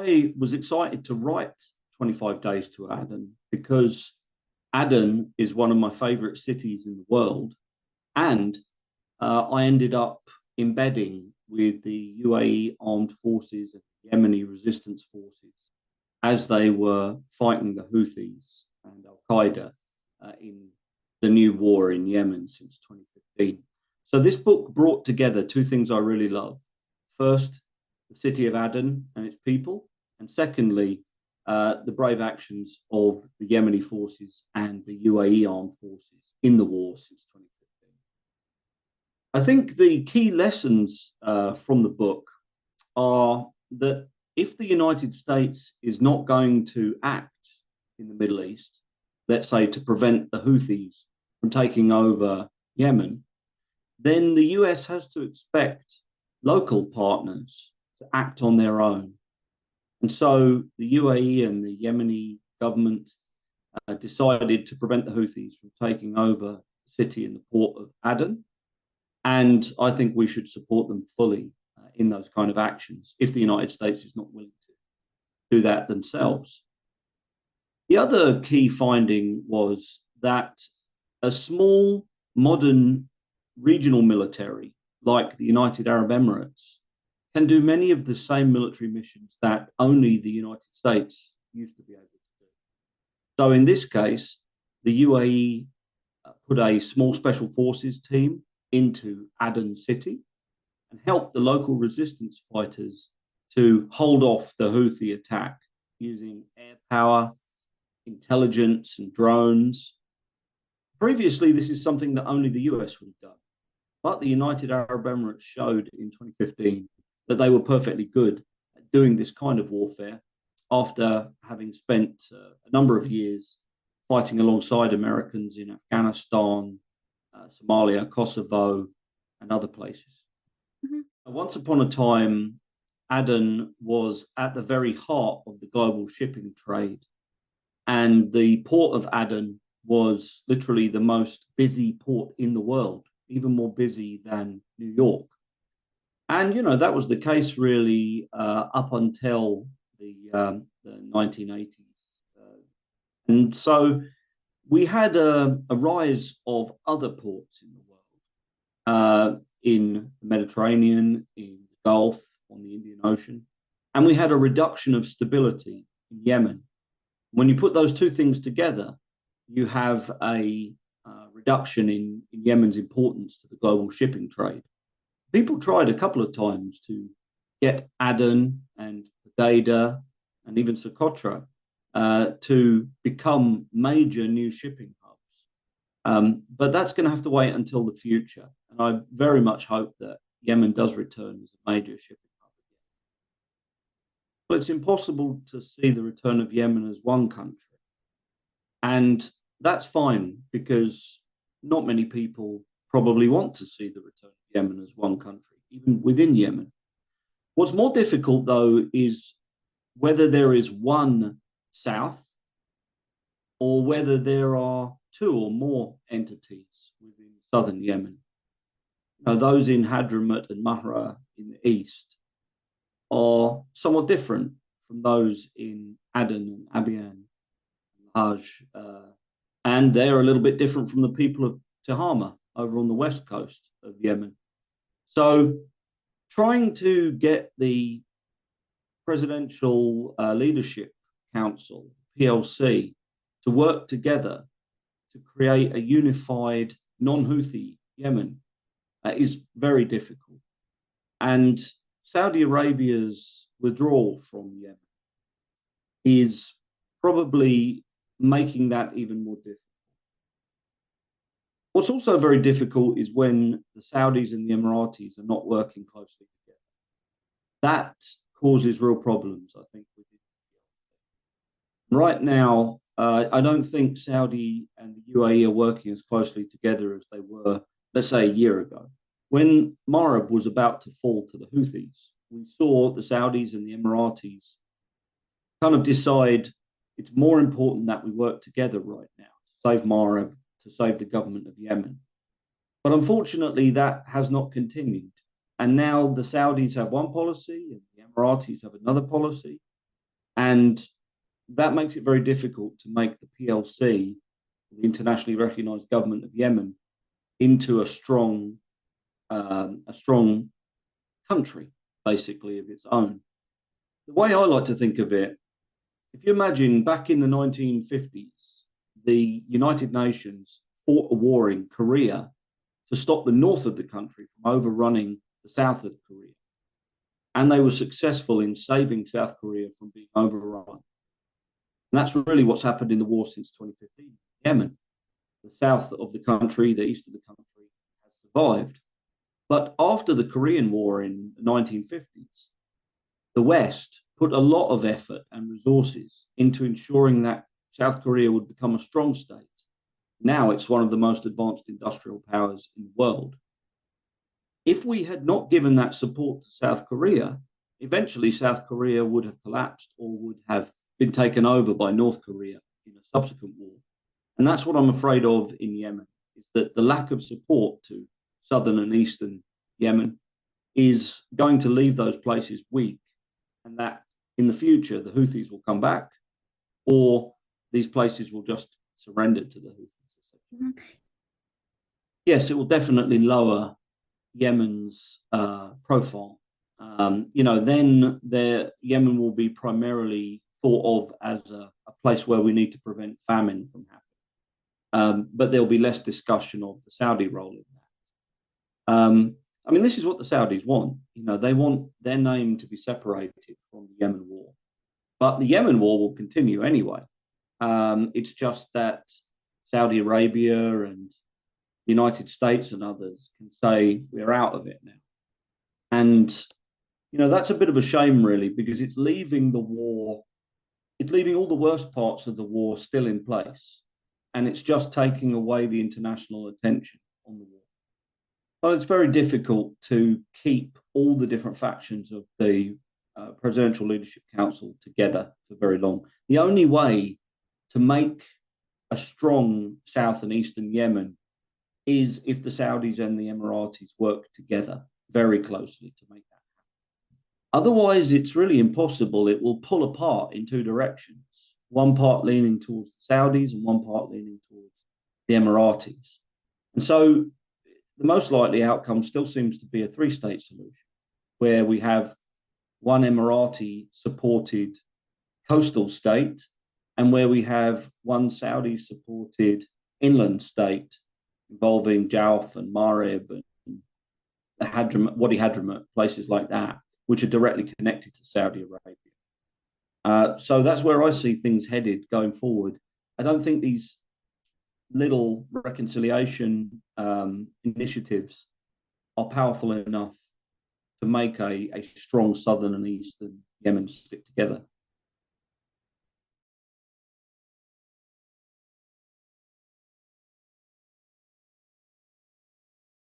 I was excited to write 25 Days to Aden because Aden is one of my favorite cities in the world. And I ended up embedding with the UAE armed forces and Yemeni resistance forces as they were fighting the Houthis and Al Qaeda in the new war in Yemen since 2015. So this book brought together two things I really love. First, the city of Aden and its people, and secondly, the brave actions of the Yemeni forces and the UAE armed forces in the war since 2015. I think the key lessons from the book are that if the United States is not going to act in the Middle East, let's say to prevent the Houthis from taking over Yemen, then the US has to expect local partners to act on their own. And so the UAE and the Yemeni government decided to prevent the Houthis from taking over the city and the port of Aden. And I think we should support them fully in those kind of actions if the United States is not willing to do that themselves. The other key finding was that a small, modern regional military like the United Arab Emirates can do many of the same military missions that only the United States used to be able to do. So in this case, the UAE put a small special forces team into Aden city and helped the local resistance fighters to hold off the Houthi attack using air power, intelligence, and drones. Previously, this is something that only the US would have done. But the United Arab Emirates showed in 2015 that they were perfectly good at doing this kind of warfare after having spent a number of years fighting alongside Americans in Afghanistan, Somalia, Kosovo, and other places. Mm-hmm. Once upon a time, Aden was at the very heart of the global shipping trade. And the port of Aden was literally the most busy port in the world, even more busy than New York. And, that was the case really up until the 1980s. And so we had a rise of other ports in the world, in the Mediterranean, in the Gulf, on the Indian Ocean. And we had a reduction of stability in Yemen. When you put those two things together, you have a reduction in Yemen's importance to the global shipping trade. People tried a couple of times to get Aden and Hodeida and even Socotra to become major new shipping hubs. But that's going to have to wait until the future. And I very much hope that Yemen does return as a major shipping hub again. But it's impossible to see the return of Yemen as one country. And that's fine because not many people probably want to see the return of Yemen as one country, even within Yemen. What's more difficult, though, is whether there is one South or whether there are two or more entities within southern Yemen. Those in Hadramaut and Mahra in the east are somewhat different from those in Aden and Abian and Hajj, and they're a little bit different from the people of Tehama over on the west coast of Yemen. So trying to get the Presidential Leadership Council, PLC, to work together to create a unified non-Houthi Yemen is very difficult. And Saudi Arabia's withdrawal from Yemen is probably making that even more difficult. What's also very difficult is when the Saudis and the Emiratis are not working closely together. That causes real problems, I think. Right now, I don't think Saudi and the UAE are working as closely together as they were, let's say, a year ago. When Marib was about to fall to the Houthis, we saw the Saudis and the Emiratis kind of decide it's more important that we work together right now to save Marib, to save the government of Yemen. But unfortunately, that has not continued. And now the Saudis have one policy and the Emiratis have another policy. And that makes it very difficult to make the PLC, the internationally recognized government of Yemen, into a strong country, basically, of its own. The way I like to think of it, if you imagine back in the 1950s, the United Nations fought a war in Korea to stop the north of the country from overrunning the south of Korea. And they were successful in saving South Korea from being overrun. And that's really what's happened in the war since 2015. Yemen, the south of the country, the east of the country, has survived. But after the Korean War in the 1950s, the West put a lot of effort and resources into ensuring that South Korea would become a strong state. Now it's one of the most advanced industrial powers in the world. If we had not given that support to South Korea, eventually South Korea would have collapsed or would have been taken over by North Korea in a subsequent war. And that's what I'm afraid of in Yemen, is that the lack of support to southern and eastern Yemen is going to leave those places weak, and that in the future the Houthis will come back, or these places will just surrender to the Houthis. Mm-hmm. Yes, it will definitely lower Yemen's profile. Then Yemen will be primarily thought of as a place where we need to prevent famine from happening. But there'll be less discussion of the Saudi role in that. This is what the Saudis want. They want their name to be separated from the Yemen war. But the Yemen war will continue anyway. It's just that Saudi Arabia and the United States and others can say we're out of it now. And, that's a bit of a shame, really, because it's leaving all the worst parts of the war still in place. And it's just taking away the international attention on the war. But it's very difficult to keep all the different factions of the Presidential Leadership Council together for very long. The only way to make a strong South and Eastern Yemen is if the Saudis and the Emiratis work together very closely to make that happen. Otherwise, it's really impossible. It will pull apart in two directions, one part leaning towards the Saudis and one part leaning towards the Emiratis. And so the most likely outcome still seems to be a three-state solution, where we have one Emirati-supported coastal state and where we have one Saudi-supported inland state involving Jawf and Marib and the Wadi Hadramut, places like that, which are directly connected to Saudi Arabia. So that's where I see things headed going forward. I don't think these little reconciliation initiatives are powerful enough to make a strong southern and eastern Yemen stick together.